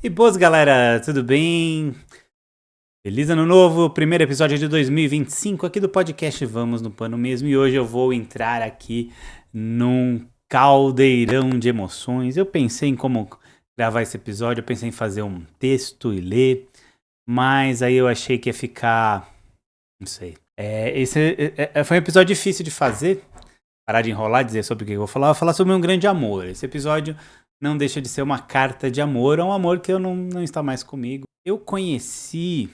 E boas, galera, tudo bem? Feliz ano novo, primeiro episódio de 2025 aqui do podcast Vamos no Pano Mesmo. E hoje eu vou entrar aqui num caldeirão de emoções. Eu pensei em como gravar esse episódio, eu pensei em fazer um texto e ler, mas aí eu achei que ia ficar, não sei. Foi um episódio difícil de fazer, parar de enrolar, dizer sobre o que eu vou falar sobre um grande amor. Esse episódio não deixa de ser uma carta de amor, a um amor que eu não está mais comigo. Eu conheci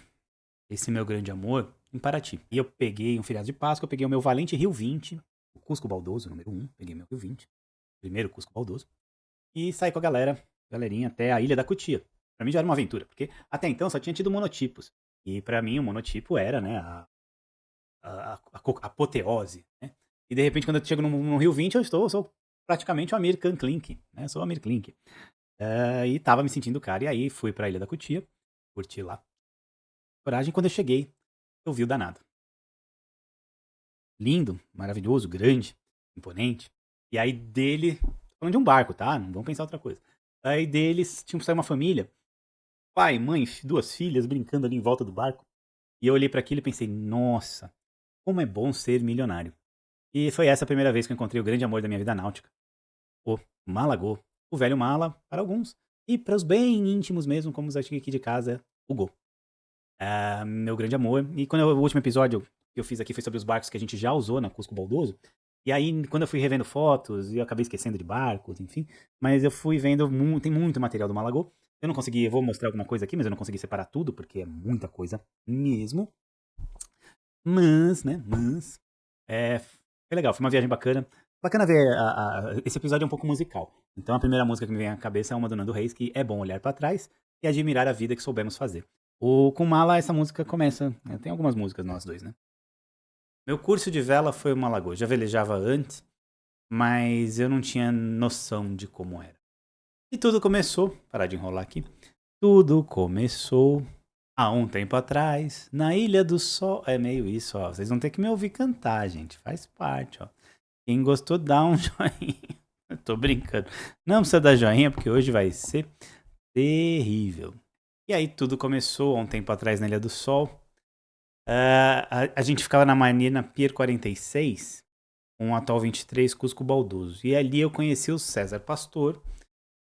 esse meu grande amor em Paraty. E eu peguei um feriado de Páscoa, eu peguei o meu valente Rio 20, o Cusco Baldoso, número 1, peguei meu Rio 20, primeiro Cusco Baldoso, e saí com a galerinha até a Ilha da Cutia. Pra mim já era uma aventura, porque até então só tinha tido monotipos. E pra mim o monotipo era, né, a apoteose, né? E de repente quando eu chego no Rio 20 eu sou praticamente o Amir Khan Klink, né? Sou o Amir Klink. E tava me sentindo cara, e aí fui pra Ilha da Cutia, curti lá. Coragem, quando eu cheguei, eu vi o danado. Lindo, maravilhoso, grande, imponente. E aí dele, falando de um barco, tá? Não vamos pensar outra coisa. Aí deles tinha que sair uma família, pai, mãe, duas filhas brincando ali em volta do barco. E eu olhei para aquilo e pensei, nossa, como é bom ser milionário. E foi essa a primeira vez que eu encontrei o grande amor da minha vida náutica, o Malagô, o velho Mala para alguns, e para os bem íntimos mesmo, como os aqui de casa, o Gô. Meu grande amor. E quando o último episódio que eu fiz aqui foi sobre os barcos que a gente já usou na Cusco Baldoso. E aí, quando eu fui revendo fotos, e eu acabei esquecendo de barcos, enfim. Mas eu fui vendo, tem muito material do Malagô. Eu não consegui, eu vou mostrar alguma coisa aqui, mas eu não consegui separar tudo, porque é muita coisa mesmo. Mas, né, foi legal, foi uma viagem bacana. Bacana ver, esse episódio é um pouco musical. Então a primeira música que me vem à cabeça é uma do Nando Reis, que é bom olhar pra trás e admirar a vida que soubemos fazer. Com Mala, essa música começa, né, tem algumas músicas nós dois, né? Meu curso de vela foi uma lagoa. Já velejava antes, mas eu não tinha noção de como era. E tudo começou, parar de enrolar aqui. Tudo começou há um tempo atrás, na Ilha do Sol. É meio isso, ó. Vocês vão ter que me ouvir cantar, gente. Faz parte, ó. Quem gostou, dá um joinha. Eu tô brincando. Não precisa dar joinha, porque hoje vai ser terrível. E aí tudo começou há um tempo atrás na Ilha do Sol. A gente ficava na Marina Pier 46, com o atual 23, Cusco Baldoso. E ali eu conheci o César Pastor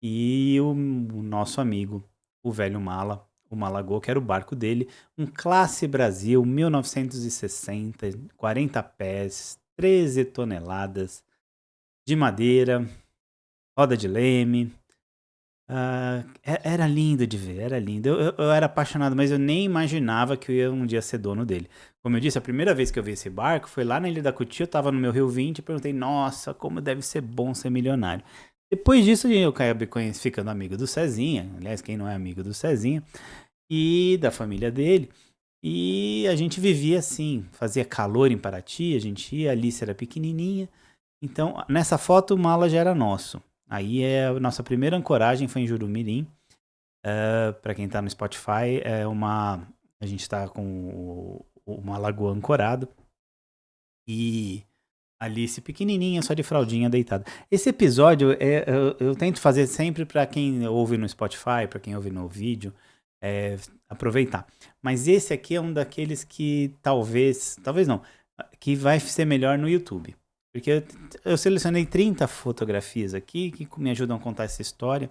e o nosso amigo, o velho Mala, o Malagô, que era o barco dele. Um Classe Brasil, 1960, 40 pés, 13 toneladas, de madeira, roda de leme. Era lindo de ver, era lindo. Eu era apaixonado, mas eu nem imaginava que eu ia um dia ser dono dele. Como eu disse, a primeira vez que eu vi esse barco foi lá na Ilha da Cutia, eu tava no meu Rio 20 e perguntei, nossa, como deve ser bom ser milionário. Depois disso, eu acabei ficando amigo do Cezinha. Aliás, quem não é amigo do Cezinha? E da família dele. E a gente vivia assim, fazia calor em Paraty, a gente ia, a Alice era pequenininha. Então, nessa foto, o Mala já era nosso. Aí a nossa primeira ancoragem foi em Jurumirim. Para quem tá no Spotify, a gente tá com uma lagoa ancorado. E Alice pequenininha, só de fraldinha deitada. Esse episódio eu tento fazer sempre para quem ouve no Spotify, para quem ouve no vídeo, aproveitar. Mas esse aqui é um daqueles que talvez não, que vai ser melhor no YouTube. Porque eu selecionei 30 fotografias aqui que me ajudam a contar essa história.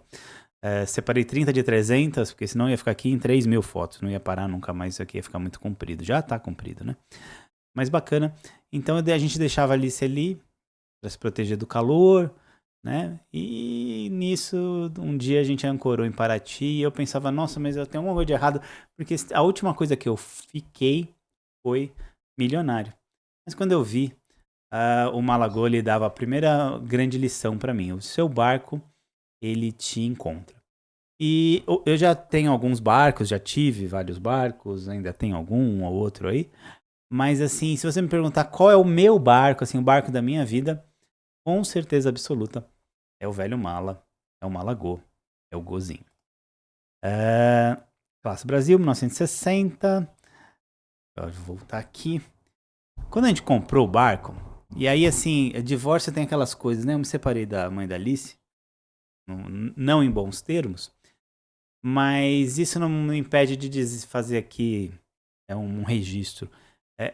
Separei 30 de 300, porque senão ia ficar aqui em 3.000 fotos. Não ia parar nunca mais, isso aqui ia ficar muito comprido. Já tá comprido, né? Mas bacana. Então a gente deixava a Alice ali para se proteger do calor, né? E nisso, um dia a gente ancorou em Paraty e eu pensava, nossa, mas eu tenho alguma coisa de errado, porque a última coisa que eu fiquei foi milionário. Mas quando eu vi, o Malagô lhe dava a primeira grande lição para mim. O seu barco, ele te encontra. E eu já tenho alguns barcos, já tive vários barcos, ainda tenho um ou outro aí. Mas assim, se você me perguntar qual é o meu barco, assim, o barco da minha vida, com certeza absoluta, é o velho Mala, é o Malagô, é o Gozinho. Classe Brasil, 1960. Eu vou voltar aqui. Quando a gente comprou o barco, e aí assim, divórcio tem aquelas coisas, né? Eu me separei da mãe da Alice, não em bons termos, Mas isso não me impede de fazer aqui um registro.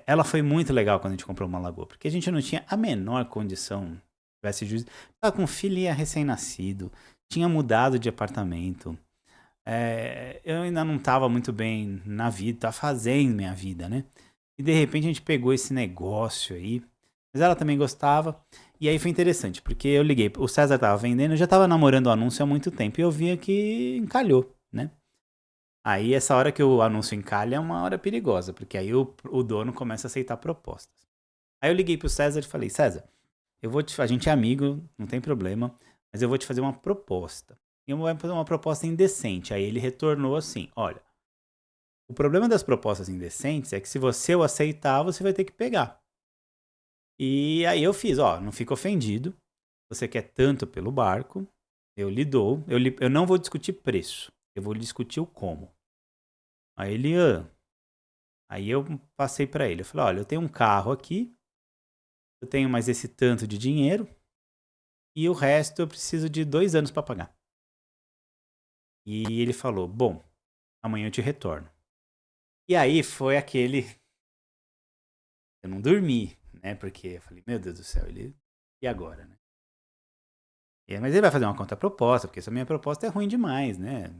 Ela foi muito legal quando a gente comprou uma lagoa, porque a gente não tinha a menor condição, tivesse juízo. Tava com filhinha recém-nascido, tinha mudado de apartamento. Eu ainda não estava muito bem na vida, tava fazendo minha vida, né? E de repente a gente pegou esse negócio aí, mas ela também gostava. E aí foi interessante, porque eu liguei, o César tava vendendo, eu já tava namorando o anúncio há muito tempo e eu via que encalhou, né? Aí essa hora que o anúncio encalha é uma hora perigosa, porque aí o dono começa a aceitar propostas. Aí eu liguei pro César e falei, César, a gente é amigo, não tem problema, mas eu vou te fazer uma proposta. E eu vou fazer uma proposta indecente. Aí ele retornou assim, olha, o problema das propostas indecentes é que se você o aceitar, você vai ter que pegar. E aí eu fiz, ó, não fica ofendido, você quer tanto pelo barco, eu lhe dou, eu não vou discutir preço, eu vou discutir o como. Aí ele, aí eu passei pra ele, eu falei, olha, eu tenho um carro aqui, eu tenho mais esse tanto de dinheiro, e o resto eu preciso de 2 anos pra pagar. E ele falou, bom, amanhã eu te retorno. E aí foi aquele, eu não dormi, né, porque eu falei, meu Deus do céu, e agora, né? Mas ele vai fazer uma contraproposta, porque essa minha proposta é ruim demais, né?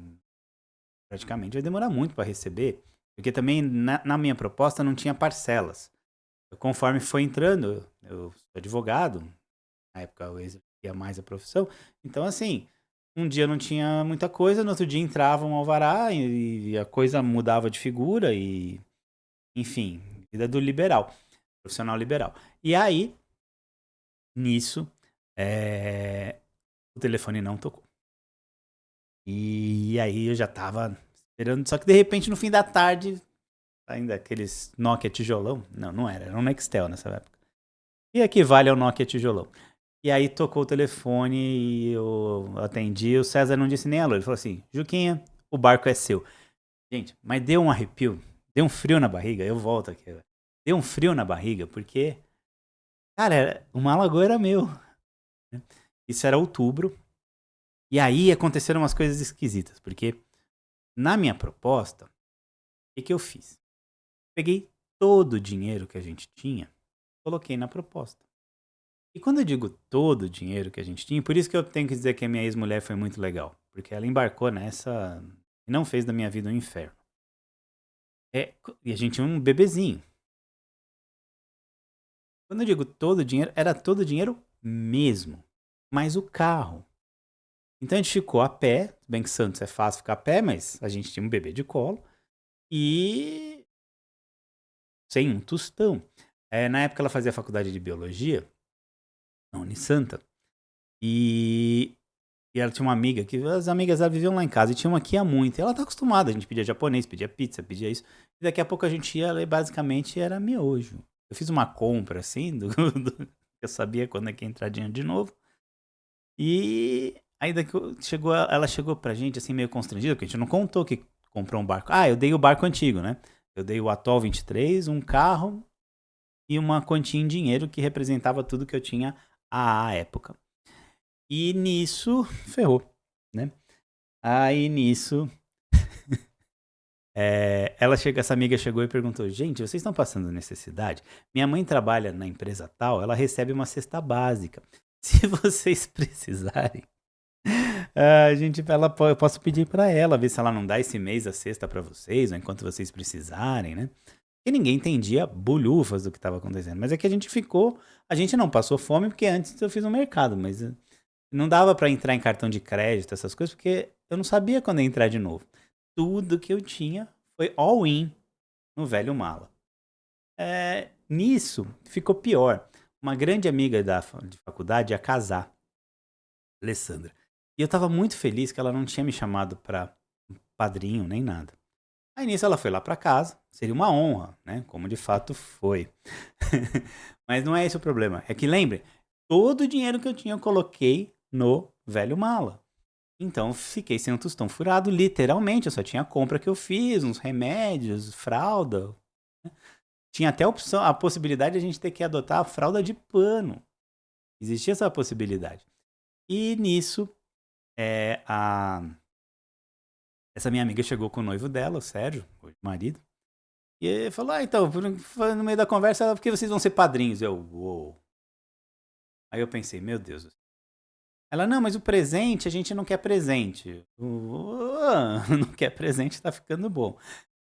Praticamente vai demorar muito para receber, porque também na minha proposta não tinha parcelas. Conforme foi entrando, eu sou advogado, na época eu exercia mais a profissão, então assim, um dia não tinha muita coisa, no outro dia entrava um alvará e a coisa mudava de figura e, enfim, vida do liberal, profissional liberal. E aí, nisso, o telefone não tocou. E aí eu já tava esperando, só que de repente no fim da tarde, ainda aqueles Nokia tijolão, não era um Nextel nessa época. E equivale ao Nokia tijolão. E aí tocou o telefone e eu atendi, o César não disse nem alô, ele falou assim, Juquinha, o barco é seu. Gente, mas deu um arrepio, deu um frio na barriga, eu volto aqui. Deu um frio na barriga, porque, cara, uma lagoa era meu. Isso era outubro, e aí aconteceram umas coisas esquisitas, porque na minha proposta, o que eu fiz? Peguei todo o dinheiro que a gente tinha, coloquei na proposta. E quando eu digo todo o dinheiro que a gente tinha, por isso que eu tenho que dizer que a minha ex-mulher foi muito legal. Porque ela embarcou nessa e não fez da minha vida um inferno. E a gente tinha um bebezinho. Quando eu digo todo o dinheiro, era todo o dinheiro mesmo. Mais o carro. Então a gente ficou a pé. Bem que Santos é fácil ficar a pé, mas a gente tinha um bebê de colo. E sem um tostão. Na época ela fazia faculdade de biologia, na Unisanta. E ela tinha uma amiga que as amigas dela viviam lá em casa e tinha uma que ia muito. E ela tá acostumada, a gente pedia japonês, pedia pizza, pedia isso. E daqui a pouco a gente ia e basicamente era miojo. Eu fiz uma compra assim, eu sabia quando é que ia entrar dinheiro de novo. E aí ela chegou pra gente assim meio constrangida, porque a gente não contou que comprou um barco. Ah, eu dei o barco antigo, né? Eu dei o Atoll 23, um carro e uma quantia em dinheiro que representava tudo que eu tinha à época. E nisso, ferrou, né? Aí nisso, essa amiga chegou e perguntou: Gente, vocês estão passando necessidade? Minha mãe trabalha na empresa tal, ela recebe uma cesta básica. Se vocês precisarem, eu posso pedir pra ela, ver se ela não dá esse mês a cesta pra vocês, ou enquanto vocês precisarem, né? E ninguém entendia bolhufas do que estava acontecendo. Mas é que a gente não passou fome porque antes eu fiz um mercado, mas não dava pra entrar em cartão de crédito, essas coisas, porque eu não sabia quando ia entrar de novo. Tudo que eu tinha foi all in no velho mala. Nisso, ficou pior. Uma grande amiga de faculdade ia casar, Alessandra. E eu tava muito feliz que ela não tinha me chamado pra padrinho nem nada. Aí nisso ela foi lá pra casa, seria uma honra, né? Como de fato foi. Mas não é esse o problema. É que lembre, todo o dinheiro que eu tinha eu coloquei no velho mala. Então fiquei sem um tostão furado, literalmente. Eu só tinha a compra que eu fiz, uns remédios, fralda. Tinha até a possibilidade de a gente ter que adotar a fralda de pano. Existia essa possibilidade. E nisso, a Essa minha amiga chegou com o noivo dela, o Sérgio, o marido, e ele falou, então, no meio da conversa, por que vocês vão ser padrinhos? Eu, uou. Aí eu pensei, meu Deus. Ela, não, mas o presente, a gente não quer presente. Não quer presente, tá ficando bom.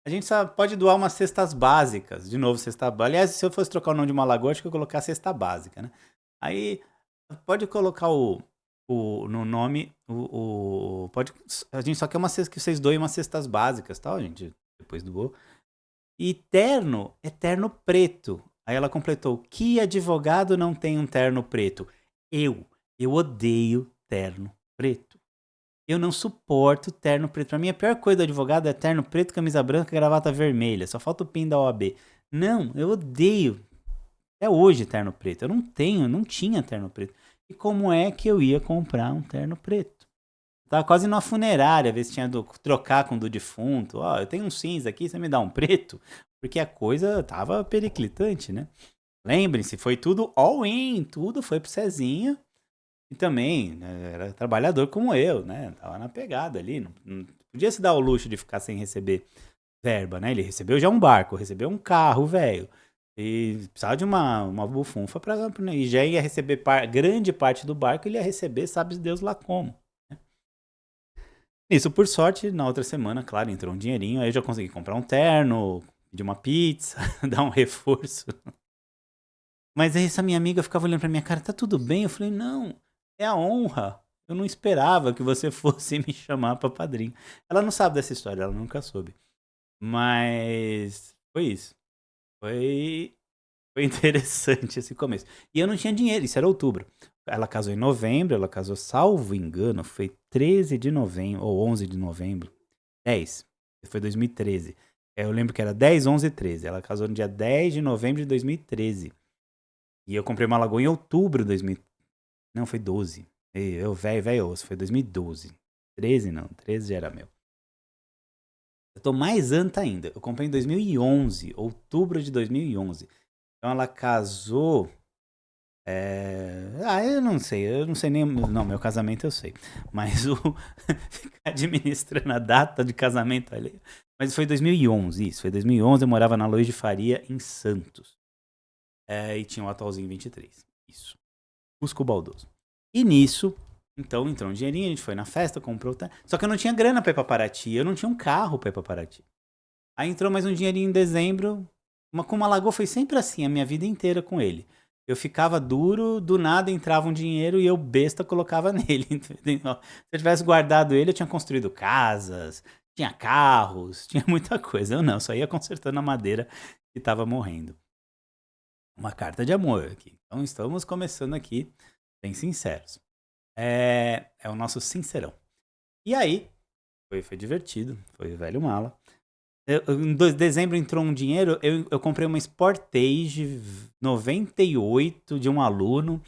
A gente só pode doar umas cestas básicas. De novo, cesta básica. Aliás, se eu fosse trocar o nome de uma lagoa, acho que eu ia colocar cesta básica, né? Aí, pode colocar no nome, pode, a gente só quer uma cesta, que vocês doem umas cestas básicas, tal, gente, depois doou. E terno é terno preto. Aí ela completou, que advogado não tem um terno preto? Eu odeio terno preto. Eu não suporto terno preto. Pra mim, a pior coisa do advogado é terno preto, camisa branca, gravata vermelha. Só falta o pin da OAB. Não, eu odeio. Até hoje terno preto. Eu não tinha terno preto. E como é que eu ia comprar um terno preto? Eu tava quase numa funerária, ver se tinha trocar com o do defunto. Ó, eu tenho um cinza aqui, você me dá um preto? Porque a coisa tava periclitante, né? Lembrem-se, foi tudo all in, tudo foi pro Cezinha. E também, né, era trabalhador como eu, né? Tava na pegada ali. Não podia se dar o luxo de ficar sem receber verba, né? Ele recebeu já um barco, recebeu um carro, velho. E precisava de uma bufunfa pra. E já ia receber grande parte do barco, ele ia receber, sabe Deus lá como. Né? Isso, por sorte, na outra semana, claro, entrou um dinheirinho. Aí eu já consegui comprar um terno, pedir uma pizza, dar um reforço. Mas aí essa minha amiga ficava olhando pra minha cara, tá tudo bem? Eu falei, não, é a honra. Eu não esperava que você fosse me chamar pra padrinho. Ela não sabe dessa história, ela nunca soube. Mas foi isso. Foi, foi interessante esse começo. E eu não tinha dinheiro, isso era outubro. Ela casou em novembro, ela casou, salvo engano, foi 13 de novembro, ou 11 de novembro. 10. Foi 2013. Eu lembro que era 10, 11 e 13. Ela casou no dia 10 de novembro de 2013. E eu comprei uma lagoa em outubro de 2000. Não, foi 12. Eu, velho osso, foi 2012. 13 não, 13 já era meu. Eu tô mais anta ainda. Eu comprei em 2011, outubro de 2011. Então ela casou. Eu não sei nem. Não, meu casamento eu sei. Mas o. Ficar administrando a data de casamento ali. Mas foi 2011, isso. Foi 2011, eu morava na Lois de Faria, em Santos. E tinha um atualzinho 23. Isso. Cusco Baldoso. E nisso, então entrou um dinheirinho, a gente foi na festa, comprou. Só que eu não tinha grana pra ir pra Paraty, eu não tinha um carro pra ir pra Paraty. Aí entrou mais um dinheirinho em dezembro. Com uma lagoa foi sempre assim, a minha vida inteira com ele. Eu ficava duro, do nada entrava um dinheiro e eu, besta, colocava nele. Entendeu? Se eu tivesse guardado ele, eu tinha construído casas, tinha carros, tinha muita coisa. Eu não, só ia consertando a madeira que tava morrendo. Uma carta de amor aqui. Então estamos começando aqui, bem sinceros. É o nosso sincerão. E aí, foi divertido, foi velho mala. Em dezembro entrou um dinheiro, eu comprei uma Sportage 98 de um aluno,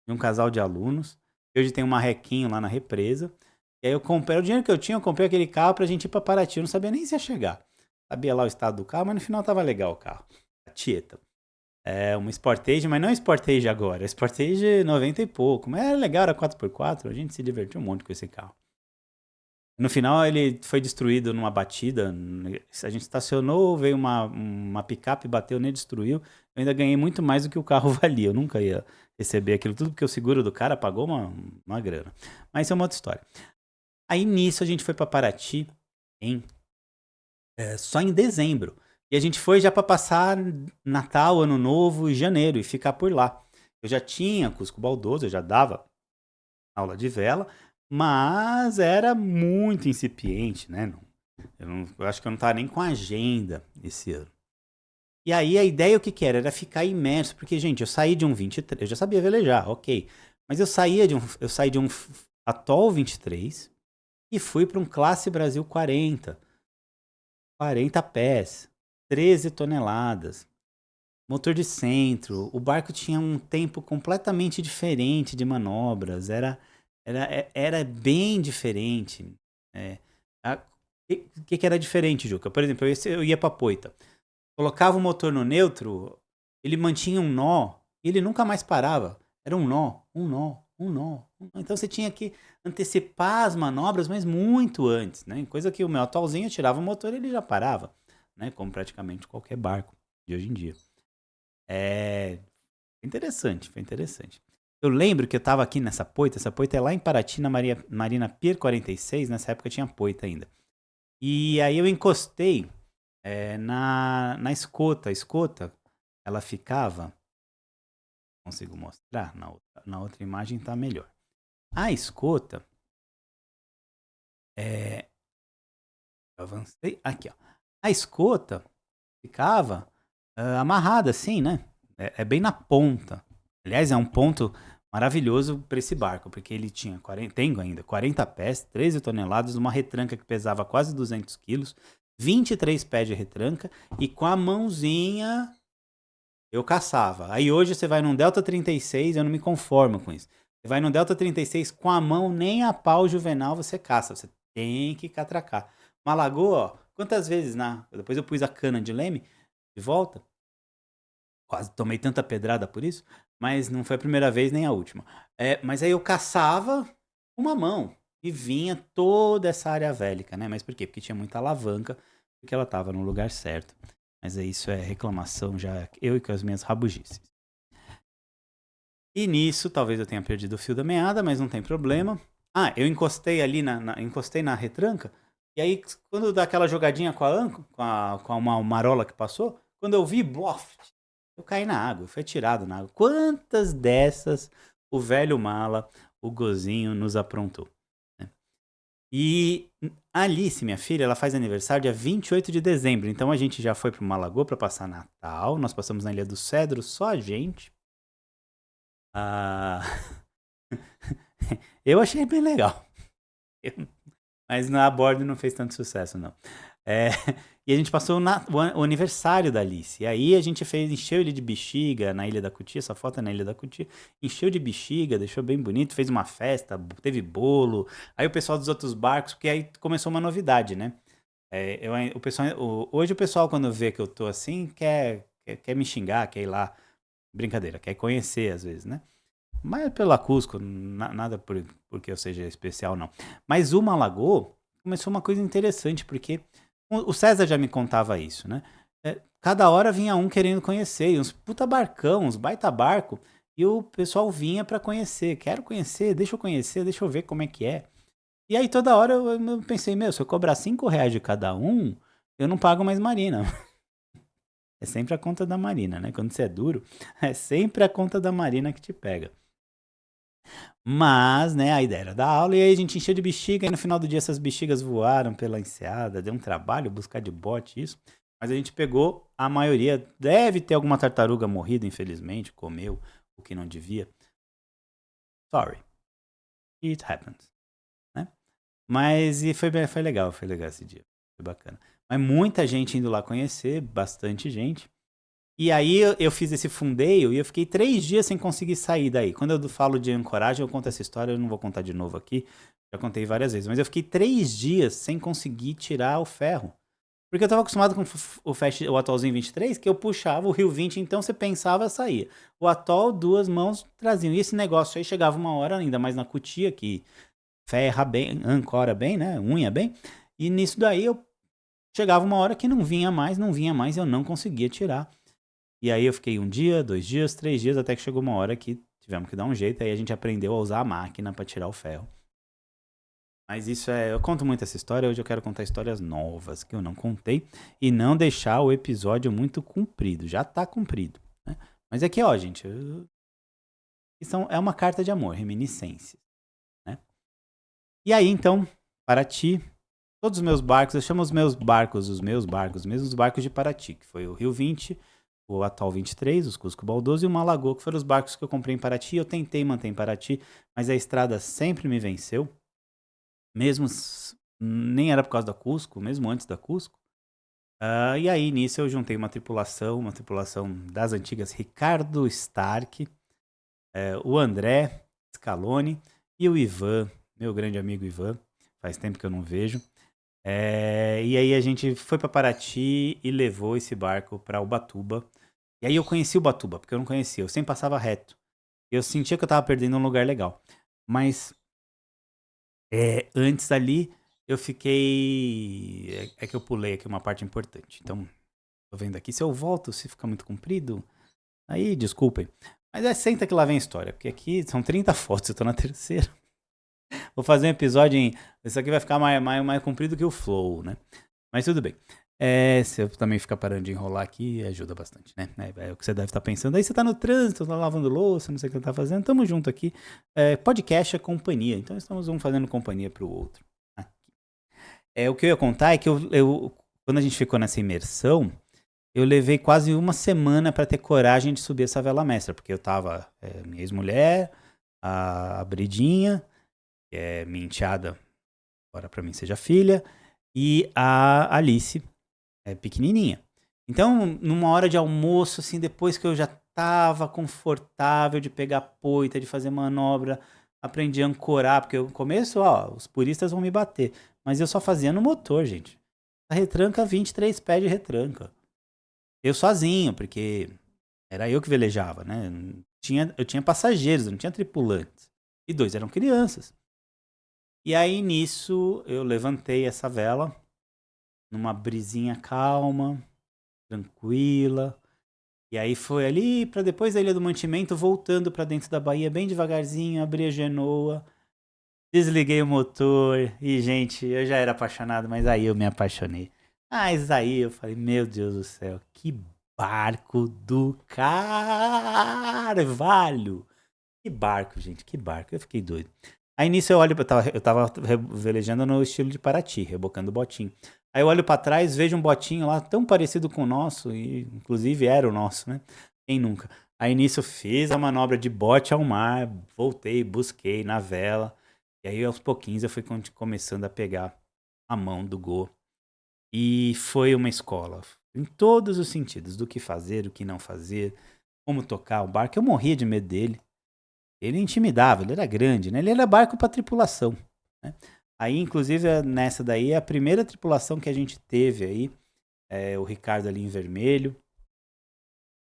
de um casal de alunos. Hoje tem uma requinho lá na represa. E aí eu comprei, o dinheiro que eu tinha, eu comprei aquele carro pra gente ir pra Paraty. Eu não sabia nem se ia chegar. Sabia lá o estado do carro, mas no final tava legal o carro. A Tieta. É uma Sportage, mas não Sportage agora. Sportage 90 e pouco. Mas era legal, era 4x4. A gente se divertiu um monte com esse carro. No final ele foi destruído numa batida. A gente estacionou, veio uma picape, bateu nele, destruiu. Eu ainda ganhei muito mais do que o carro valia. Eu nunca ia receber aquilo tudo porque o seguro do cara pagou uma grana. Mas isso é uma outra história. Aí nisso a gente foi pra Paraty só em dezembro. E a gente foi já para passar Natal, Ano Novo e janeiro e ficar por lá. Eu já tinha Cusco Baldoso, eu já dava aula de vela, mas era muito incipiente, né? Eu acho que eu não estava nem com agenda esse ano. E aí a ideia o que era? Era ficar imerso, porque, gente, eu saí de um 23, eu já sabia velejar, ok. Mas eu saí de um Atol 23 e fui para um Classe Brasil 40. 40 pés, 13 toneladas, motor de centro. O barco tinha um tempo completamente diferente de manobras, era bem diferente. O que era diferente, Juca? Por exemplo, eu ia para Poita, colocava o motor no neutro, ele mantinha um nó e ele nunca mais parava. Era um nó, um nó, um nó, Então você tinha que antecipar as manobras, mas muito antes, né? Coisa que o meu atualzinho, eu tirava o motor e ele já parava, né? Como praticamente qualquer barco de hoje em dia. É interessante, foi interessante. Eu lembro que eu tava aqui nessa poita, essa poita é lá em Paraty, na Marina Pier 46, nessa época tinha poita ainda. E aí eu encostei na escota. A escota, ela ficava, consigo mostrar, na outra imagem tá melhor. A escota, eu avancei, aqui ó. A escota ficava amarrada assim, né? É bem na ponta. Aliás, é um ponto maravilhoso para esse barco, porque ele tinha 40, tem ainda 40 pés, 13 toneladas, uma retranca que pesava quase 200 quilos, 23 pés de retranca, e com a mãozinha eu caçava. Aí hoje você vai num Delta 36, eu não me conformo com isso. Você vai num Delta 36 com a mão, nem a pau juvenal você caça. Você tem que catracar. Uma lagoa, ó, quantas vezes depois eu pus a cana de leme de volta. Quase tomei tanta pedrada por isso, mas não foi a primeira vez nem a última. Mas aí eu caçava uma mão e vinha toda essa área vélica, né? Mas por quê? Porque tinha muita alavanca, porque ela estava no lugar certo. Mas isso é reclamação já, eu e com as minhas rabugices. E nisso, talvez eu tenha perdido o fio da meada, mas não tem problema. Ah, eu encostei ali encostei na retranca, e aí quando dá aquela jogadinha com a âncora, com uma marola que passou, quando eu vi, bof, eu caí na água, fui tirado na água. Quantas dessas o velho mala, o Gozinho, nos aprontou? Né? E a Alice, minha filha, ela faz aniversário dia 28 de dezembro. Então a gente já foi para uma lagoa para passar Natal. Nós passamos na Ilha do Cedro, só a gente. Ah, eu achei bem legal. Mas na bordo não fez tanto sucesso, não. É, e a gente passou o aniversário da Alice. E aí a gente encheu ele de bexiga na Ilha da Cutia, essa foto é na Ilha da Cutia. Encheu de bexiga, deixou bem bonito, fez uma festa, teve bolo. Aí o pessoal dos outros barcos, porque aí começou uma novidade, né? Hoje o pessoal, quando vê que eu tô assim, quer me xingar, quer ir lá. Brincadeira, quer conhecer às vezes, né? Mas pela Cusco, nada porque eu seja especial, não. Mas o Malagô começou uma coisa interessante, porque o César já me contava isso, né? Cada hora vinha um querendo conhecer, uns puta barcão, uns baita barco, e o pessoal vinha pra conhecer. Quero conhecer, deixa eu ver como é que é. E aí toda hora eu pensei, meu, se eu cobrar R$ 5 de cada um, eu não pago mais marina. É sempre a conta da marina, né? Quando você é duro, é sempre a conta da marina que te pega. Mas, né, a ideia era dar aula e aí a gente encheu de bexiga e no final do dia essas bexigas voaram pela enseada, deu um trabalho buscar de bote isso. Mas a gente pegou a maioria, deve ter alguma tartaruga morrida, infelizmente, comeu o que não devia. Sorry. It happens, né? Mas e foi legal esse dia. Foi bacana. Mas muita gente indo lá conhecer, bastante gente. E aí eu fiz esse fundeio e eu fiquei 3 dias sem conseguir sair daí. Quando eu falo de ancoragem, eu conto essa história, eu não vou contar de novo aqui. Já contei várias vezes. Mas eu fiquei 3 dias sem conseguir tirar o ferro. Porque eu estava acostumado com o atolzinho 23, que eu puxava o Rio 20, então você pensava, saía. O atol, duas mãos traziam. E esse negócio aí chegava uma hora, ainda mais na cutia, que ferra bem, ancora bem, né? Unha bem. E nisso daí eu chegava uma hora que não vinha mais, e eu não conseguia tirar. E aí eu fiquei 1 dia, 2 dias, 3 dias, até que chegou uma hora que tivemos que dar um jeito, aí a gente aprendeu a usar a máquina para tirar o ferro. Mas eu conto muito essa história, hoje eu quero contar histórias novas que eu não contei e não deixar o episódio muito comprido, já tá comprido, né? Mas aqui, ó, gente, é uma carta de amor, reminiscências, né? E aí, então, Paraty, todos os meus barcos, eu chamo os meus barcos, mesmo os barcos de Paraty, que foi o Rio 20, o Atol 23, os Cusco Baldoso e o Malagô, que foram os barcos que eu comprei em Paraty. Eu tentei manter em Paraty, mas a estrada sempre me venceu. Mesmo nem era por causa da Cusco, mesmo antes da Cusco. E aí, nisso, eu juntei uma tripulação das antigas Ricardo Stark, o André Scaloni e o Ivan, meu grande amigo Ivan. Faz tempo que eu não vejo. E aí a gente foi para Paraty e levou esse barco para Ubatuba. E aí eu conheci Ubatuba, porque eu não conhecia, eu sempre passava reto. Eu sentia que eu tava perdendo um lugar legal. Mas antes ali, eu fiquei. É que eu pulei aqui uma parte importante. Então, tô vendo aqui. Se eu volto, se ficar muito comprido, aí desculpem. Mas senta que lá vem a história. Porque aqui são 30 fotos, eu tô na terceira. Vou fazer um episódio em. Isso aqui vai ficar mais comprido que o Flow, né? Mas tudo bem. Se eu também ficar parando de enrolar aqui, ajuda bastante, né? É o que você deve estar pensando. Aí você tá no trânsito, tá lavando louça, não sei o que você tá fazendo. Tamo junto aqui. Podcast é companhia. Então estamos um fazendo companhia pro outro. Aqui. O que eu ia contar é que quando a gente ficou nessa imersão, eu levei quase uma semana para ter coragem de subir essa vela mestra, porque eu tava minha ex-mulher, a Bridinha, que é minha enteada, embora pra mim seja filha, e a Alice, pequenininha. Então, numa hora de almoço, assim, depois que eu já tava confortável de pegar poita, de fazer manobra, aprendi a ancorar, porque no começo, ó, os puristas vão me bater, mas eu só fazia no motor, gente. A retranca, 23 pés de retranca. Eu sozinho, porque era eu que velejava, né? Eu tinha passageiros, eu não tinha tripulantes. E 2 eram crianças. E aí, nisso, eu levantei essa vela, numa brisinha calma, tranquila. E aí foi ali para depois da Ilha do Mantimento, voltando para dentro da Bahia, bem devagarzinho, abri a genoa, desliguei o motor. E, gente, eu já era apaixonado, mas aí eu me apaixonei. Mas aí eu falei, meu Deus do céu, que barco do carvalho! Que barco, gente, que barco. Eu fiquei doido. Aí nisso eu olho, eu tava velejando no estilo de Paraty, rebocando o botinho. Aí eu olho pra trás, vejo um botinho lá tão parecido com o nosso, e inclusive era o nosso, né? Quem nunca? Aí nisso eu fiz a manobra de bote ao mar, voltei, busquei na vela. E aí aos pouquinhos eu fui começando a pegar a mão do Go. E foi uma escola, em todos os sentidos, do que fazer, o que não fazer, como tocar o barco. Eu morria de medo dele. Ele intimidava, ele era grande, né? Ele era barco para tripulação, né? Aí, inclusive, nessa daí, é a primeira tripulação que a gente teve aí, o Ricardo ali em vermelho.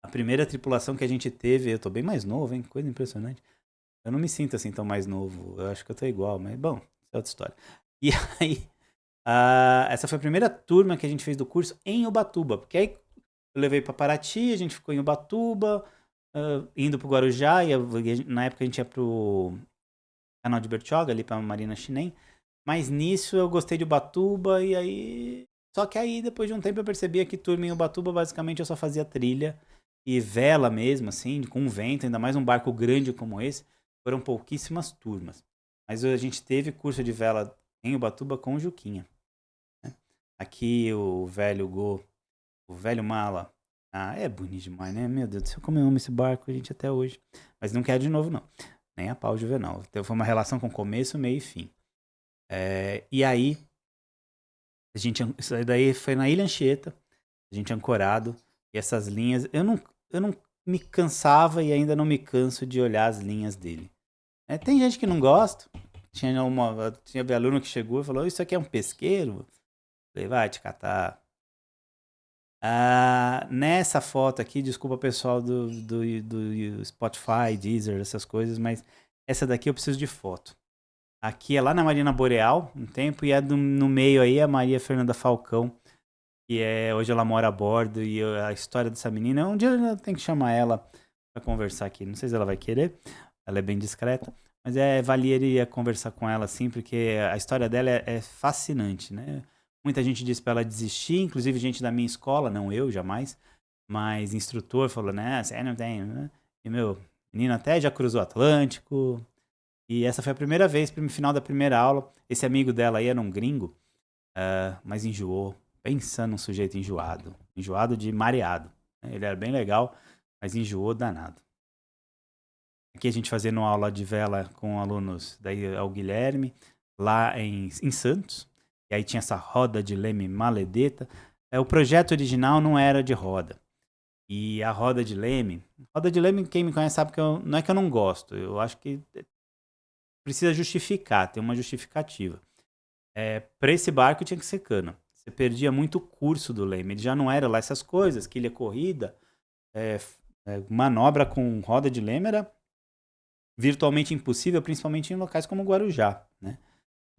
A primeira tripulação que a gente teve, eu tô bem mais novo, hein? Coisa impressionante. Eu não me sinto assim tão mais novo, eu acho que eu tô igual, mas bom, isso é outra história. E aí, essa foi a primeira turma que a gente fez do curso em Ubatuba, porque aí eu levei para Paraty, a gente ficou em Ubatuba, indo pro Guarujá, na época a gente ia pro canal de Bertioga, ali pra Marina Chinem. Mas nisso eu gostei de Ubatuba e aí. Só que aí, depois de um tempo, eu percebia que turma em Ubatuba, basicamente, eu só fazia trilha e vela mesmo, assim, com vento, ainda mais um barco grande como esse. Foram pouquíssimas turmas. Mas a gente teve curso de vela em Ubatuba com o Juquinha, né? Aqui o velho Go, o velho Mala. Ah, é bonito demais, né? Meu Deus do céu, como eu amo esse barco, gente, até hoje. Mas não quero de novo, não. Nem a pau juvenal. Então foi uma relação com começo, meio e fim. E aí, isso daí foi na Ilha Anchieta, a gente ancorado, e essas linhas, eu não me cansava e ainda não me canso de olhar as linhas dele. Tem gente que não gosta, tinha aluno que chegou e falou, isso aqui é um pesqueiro? Falei, vai te catar. Nessa foto aqui, desculpa pessoal do Spotify, Deezer, essas coisas, mas essa daqui eu preciso de foto. Aqui é lá na Marina Boreal, um tempo, e no meio aí a Maria Fernanda Falcão, que hoje ela mora a bordo, e a história dessa menina, um dia eu tenho que chamar ela pra conversar aqui, não sei se ela vai querer, ela é bem discreta, mas valia conversar com ela assim, porque a história dela é fascinante, né? Muita gente disse pra ela desistir, inclusive gente da minha escola, não eu, jamais, mas instrutor falou, né, você não tem, né? E meu, menina até já cruzou o Atlântico, e essa foi a primeira vez, no final da primeira aula. Esse amigo dela aí era um gringo, mas enjoou. Pensando num sujeito enjoado. Enjoado de mareado. Ele era bem legal, mas enjoou danado. Aqui a gente fazendo aula de vela com alunos, daí é o Guilherme, lá em Santos. E aí tinha essa roda de leme maledeta. O projeto original não era de roda. E a roda de leme, quem me conhece sabe que não é que eu não gosto, eu acho que precisa justificar, tem uma justificativa. Para esse barco tinha que ser cana. Você perdia muito o curso do leme. Ele já não era lá essas coisas, quilha corrida, manobra com roda de leme era virtualmente impossível, principalmente em locais como Guarujá, né?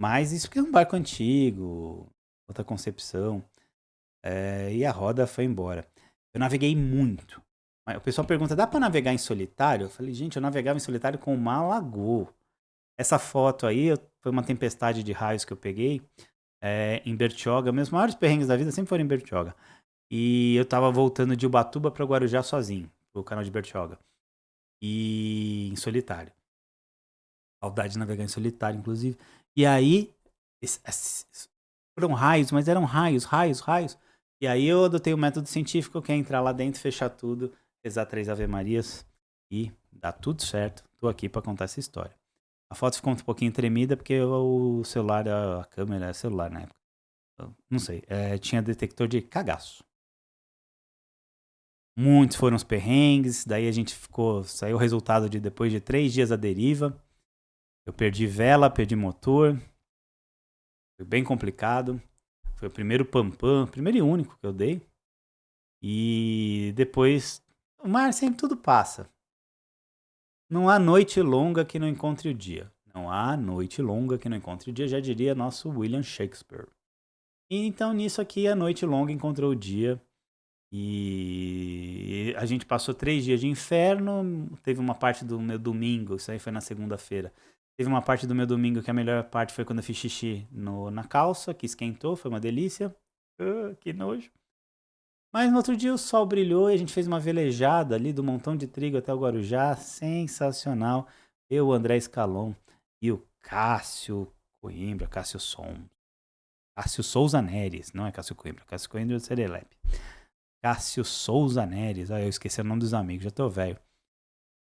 Mas isso porque é um barco antigo, outra concepção, e a roda foi embora. Eu naveguei muito. O pessoal pergunta, dá pra navegar em solitário? Eu falei, gente, eu navegava em solitário com uma lagoa. Essa foto aí foi uma tempestade de raios que eu peguei em Bertioga. Meus maiores perrengues da vida sempre foram em Bertioga. E eu tava voltando de Ubatuba pra Guarujá sozinho, pro canal de Bertioga. E em solitário. Saudade de navegar em solitário, inclusive. E aí, foram raios, mas eram raios, raios, raios. E aí eu adotei o método científico, que é entrar lá dentro, fechar tudo, rezar 3 Ave Marias e dá tudo certo. Tô aqui pra contar essa história. A foto ficou um pouquinho tremida porque o celular, a câmera, celular na época. Não sei, tinha detector de cagaço. Muitos foram os perrengues, daí a gente saiu o resultado de depois de 3 dias à deriva. Eu perdi vela, perdi motor. Foi bem complicado. Foi o primeiro pampam, primeiro e único que eu dei. E depois, o mar sempre tudo passa. Não há noite longa que não encontre o dia. Não há noite longa que não encontre o dia, já diria nosso William Shakespeare. E então nisso aqui a noite longa encontrou o dia. E a gente passou 3 dias de inferno. Teve uma parte do meu domingo, isso aí foi na segunda-feira. Teve uma parte do meu domingo que a melhor parte foi quando eu fiz xixi na calça, que esquentou, foi uma delícia. Que nojo. Mas no outro dia o sol brilhou e a gente fez uma velejada ali do Montão de Trigo até o Guarujá. Sensacional. Eu, o André Scalon e o Cássio Coimbra, Cássio Souza Neres, não é Cássio Coimbra, Cássio Coimbra é do Serelepe. Cássio Souza Neres, eu esqueci o nome dos amigos, já tô velho.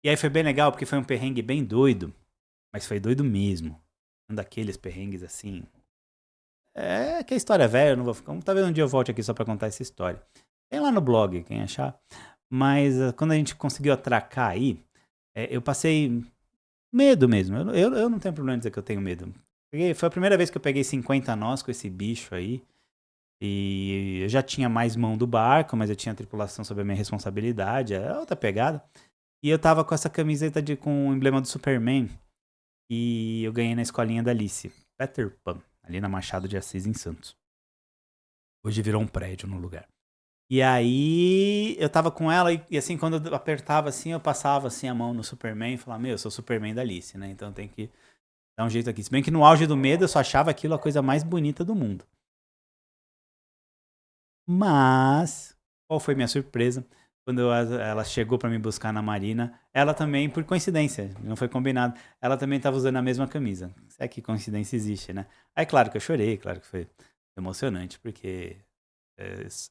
E aí foi bem legal porque foi um perrengue bem doido, mas foi doido mesmo. Um daqueles perrengues assim. Que a história é velha, eu não vou ficar. Talvez um dia eu volte aqui só pra contar essa história. Tem lá no blog, quem achar. Mas quando a gente conseguiu atracar aí, eu passei medo mesmo. Eu não tenho problema em dizer que eu tenho medo. Foi a primeira vez que eu peguei 50 nós com esse bicho aí. E eu já tinha mais mão do barco, mas eu tinha a tripulação sob a minha responsabilidade. É outra pegada. E eu tava com essa camiseta com o emblema do Superman. E eu ganhei na escolinha da Alice. Peter Pan, ali na Machado de Assis, em Santos. Hoje virou um prédio no lugar. E aí eu tava com ela e assim, quando eu apertava assim, eu passava assim a mão no Superman e falava, meu, eu sou o Superman da Alice, né? Então tem que dar um jeito aqui. Se bem que no auge do medo eu só achava aquilo a coisa mais bonita do mundo. Mas, qual foi minha surpresa? Quando ela chegou pra me buscar na marina, ela também, por coincidência, não foi combinado, ela também tava usando a mesma camisa. É que coincidência existe, né? Aí, claro que eu chorei, claro que foi emocionante, porque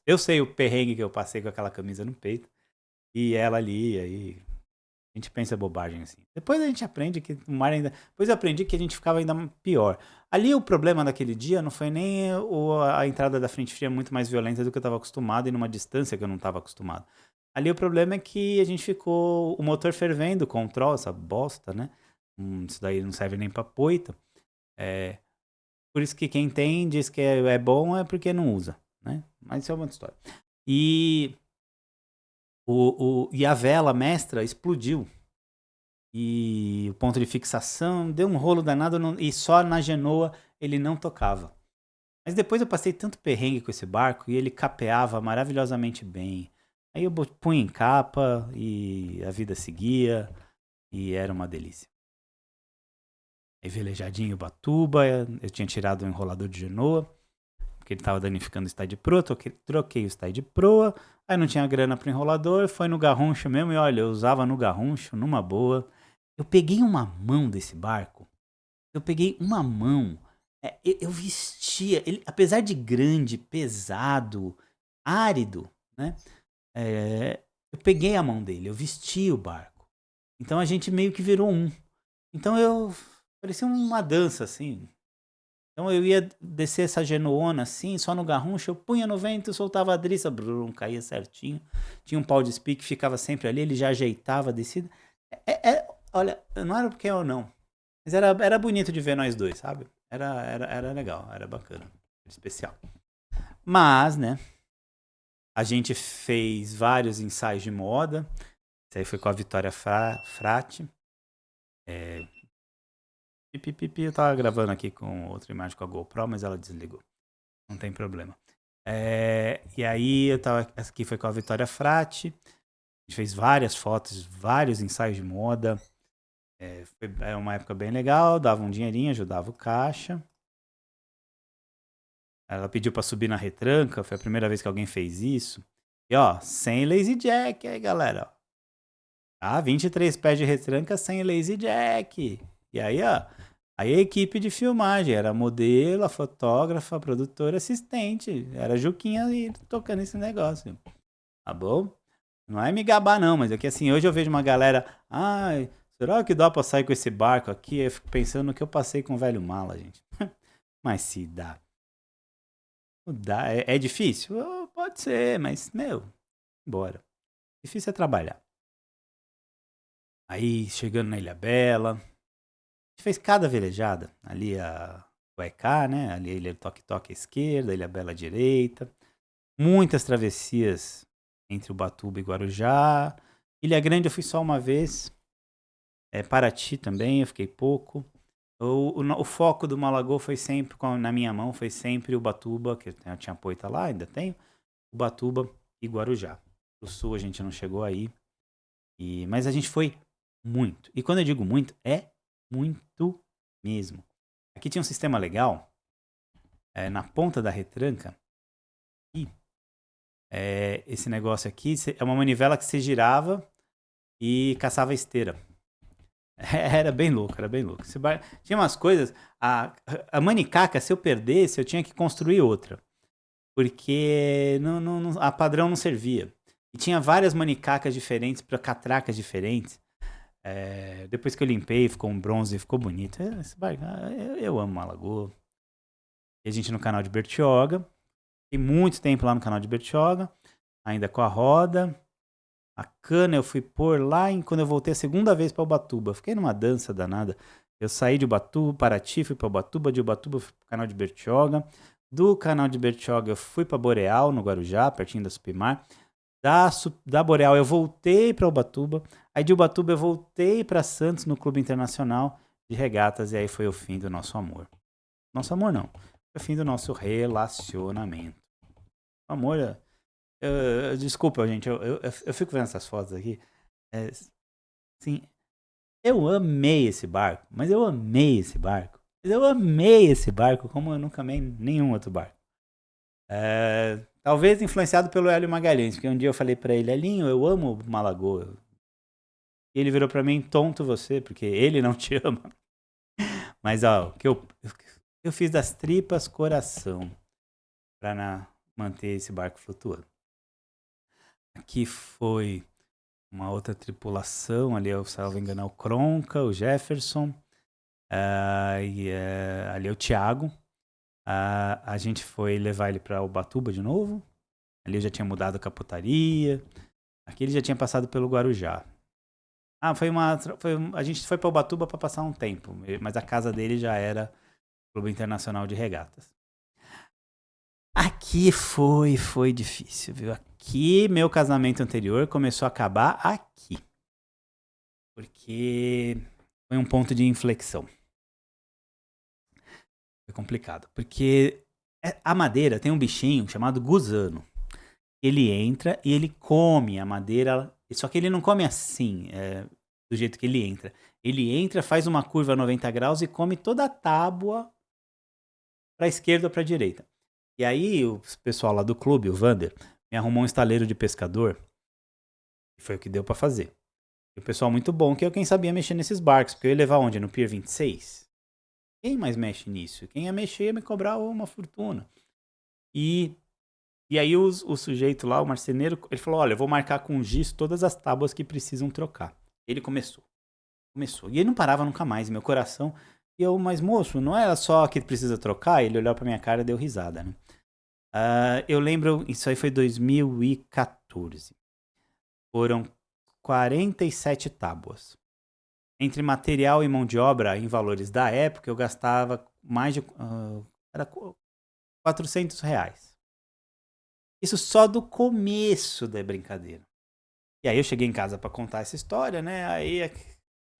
eu sei o perrengue que eu passei com aquela camisa no peito, e ela ali, aí a gente pensa bobagem assim. Depois a gente aprende que o mar ainda. Depois eu aprendi que a gente ficava ainda pior. Ali o problema daquele dia não foi nem a entrada da frente fria muito mais violenta do que eu estava acostumado e numa distância que eu não estava acostumado. Ali o problema é que a gente ficou. O motor fervendo, o control, essa bosta, né? Isso daí não serve nem pra poita. É, por isso que quem tem diz que é bom é porque não usa, né? Mas isso é uma outra história. E, e a vela mestra explodiu. E o ponto de fixação deu um rolo danado e só na genoa ele não tocava. Mas depois eu passei tanto perrengue com esse barco e ele capeava maravilhosamente bem. Aí eu punha em capa e a vida seguia e era uma delícia. Aí velejadinho em Ubatuba, eu tinha tirado o enrolador de genoa, porque ele estava danificando o stay de proa, troquei o stay de proa, aí não tinha grana para enrolador, foi no garruncho mesmo e olha, eu usava no garruncho, numa boa. Eu peguei uma mão desse barco. Eu peguei uma mão. Eu vestia. Ele, apesar de grande, pesado, árido, né? Eu peguei a mão dele. Eu vesti o barco. Então a gente meio que virou um. Então eu. Parecia uma dança, assim. Então eu ia descer essa genoona assim, só no garruncho, eu punha no vento, soltava a driça, brum, caía certinho. Tinha um pau de espique que ficava sempre ali, ele já ajeitava a descida. Olha, não era porque eu não. Mas era bonito de ver nós dois, sabe? Era legal, era bacana. Era especial. Mas, né? A gente fez vários ensaios de moda. Isso aí foi com a Vitória Frati. É, eu tava gravando aqui com outra imagem com a GoPro, mas ela desligou. Não tem problema. E aí eu tava. Aqui foi com a Vitória Frati. A gente fez várias fotos, vários ensaios de moda. Foi uma época bem legal, dava um dinheirinho, ajudava o caixa. Ela pediu pra subir na retranca, foi a primeira vez que alguém fez isso. E ó, sem lazy jack aí, galera. Ah, 23 pés de retranca sem lazy jack. E aí, ó, aí a equipe de filmagem era a modelo, a fotógrafa, a produtora, assistente. Era a Juquinha aí tocando esse negócio. Tá bom? Não é me gabar não, mas é que assim, hoje eu vejo uma galera, ai, será que dá pra sair com esse barco aqui? Eu fico pensando no que eu passei com o velho mala, gente. Mas se dá. Dá. É difícil? Pode ser, mas, meu, bora. Difícil é trabalhar. Aí, chegando na Ilha Bela, a gente fez cada velejada. Ali a Guaicá, né? Ali a Ilha Toque-Toque à esquerda, a Ilha Bela à direita. Muitas travessias entre Ubatuba e Guarujá. Ilha Grande eu fui só uma vez. Paraty também, eu fiquei pouco. O foco do Malagô foi sempre, na minha mão, foi sempre Ubatuba, que eu tinha Poita lá, ainda tenho. Ubatuba e Guarujá. Pro sul a gente não chegou aí. Mas a gente foi muito. E quando eu digo muito, é muito mesmo. Aqui tinha um sistema legal, na ponta da retranca. E esse negócio aqui é uma manivela que se girava e caçava esteira. Era bem louco, era bem louco. Tinha umas coisas. A manicaca, se eu perdesse, eu tinha que construir outra. Porque a padrão não servia. E tinha várias manicacas diferentes para catracas diferentes. Depois que eu limpei, ficou um bronze, ficou bonito. Eu amo Malagoa. E a gente no canal de Bertioga. Tem muito tempo lá no canal de Bertioga. Ainda com a roda. A cana eu fui pôr lá quando eu voltei a segunda vez para Ubatuba. Fiquei numa dança danada. Eu saí de Ubatuba, Paraty, fui para Ubatuba. De Ubatuba fui pro canal de Bertioga. Do canal de Bertioga eu fui para Boreal, no Guarujá, pertinho da Supimar. Da Boreal eu voltei para Ubatuba. Aí de Ubatuba eu voltei para Santos, no Clube Internacional de Regatas. E aí foi o fim do nosso amor. Nosso amor não. Foi o fim do nosso relacionamento. O amor... desculpa, gente. Eu fico vendo essas fotos aqui. Assim, eu amei esse barco. Mas eu amei esse barco. Eu amei esse barco como eu nunca amei nenhum outro barco. Talvez influenciado pelo Hélio Magalhães, porque um dia eu falei pra ele, Elinho, eu amo Malagoa. E ele virou pra mim, tonto você, porque ele não te ama. Mas ó, o que eu fiz das tripas coração pra manter esse barco flutuando. Aqui foi uma outra tripulação, ali eu salvo engano, o Cronca, o Jefferson, ali é o Thiago. A gente foi levar ele pra Ubatuba de novo. Ali eu já tinha mudado a capotaria. Aqui ele já tinha passado pelo Guarujá. A gente foi pra Ubatuba pra passar um tempo, mas a casa dele já era Clube Internacional de Regatas. Aqui foi difícil, viu? Aqui meu casamento anterior começou a acabar aqui. Porque foi um ponto de inflexão. Foi complicado. Porque a madeira tem um bichinho chamado gusano. Ele entra e ele come a madeira. Só que ele não come assim, do jeito que ele entra. Ele entra, faz uma curva 90 graus e come toda a tábua pra esquerda ou pra direita. E aí o pessoal lá do clube, o Vander, me arrumou um estaleiro de pescador. E foi o que deu pra fazer. E o pessoal muito bom, que é quem sabia mexer nesses barcos. Porque eu ia levar onde? No Pier 26? Quem mais mexe nisso? Quem ia mexer ia me cobrar uma fortuna. E aí o sujeito lá, o marceneiro, ele falou, olha, eu vou marcar com giz todas as tábuas que precisam trocar. Ele começou. E ele não parava nunca mais, meu coração. E eu, mas moço, não era só que precisa trocar? Ele olhou pra minha cara e deu risada, né? Eu lembro, isso aí foi 2014. Foram 47 tábuas. Entre material e mão de obra, em valores da época, eu gastava mais de... era R$400. Isso só do começo da brincadeira. E aí eu cheguei em casa pra contar essa história, né? Aí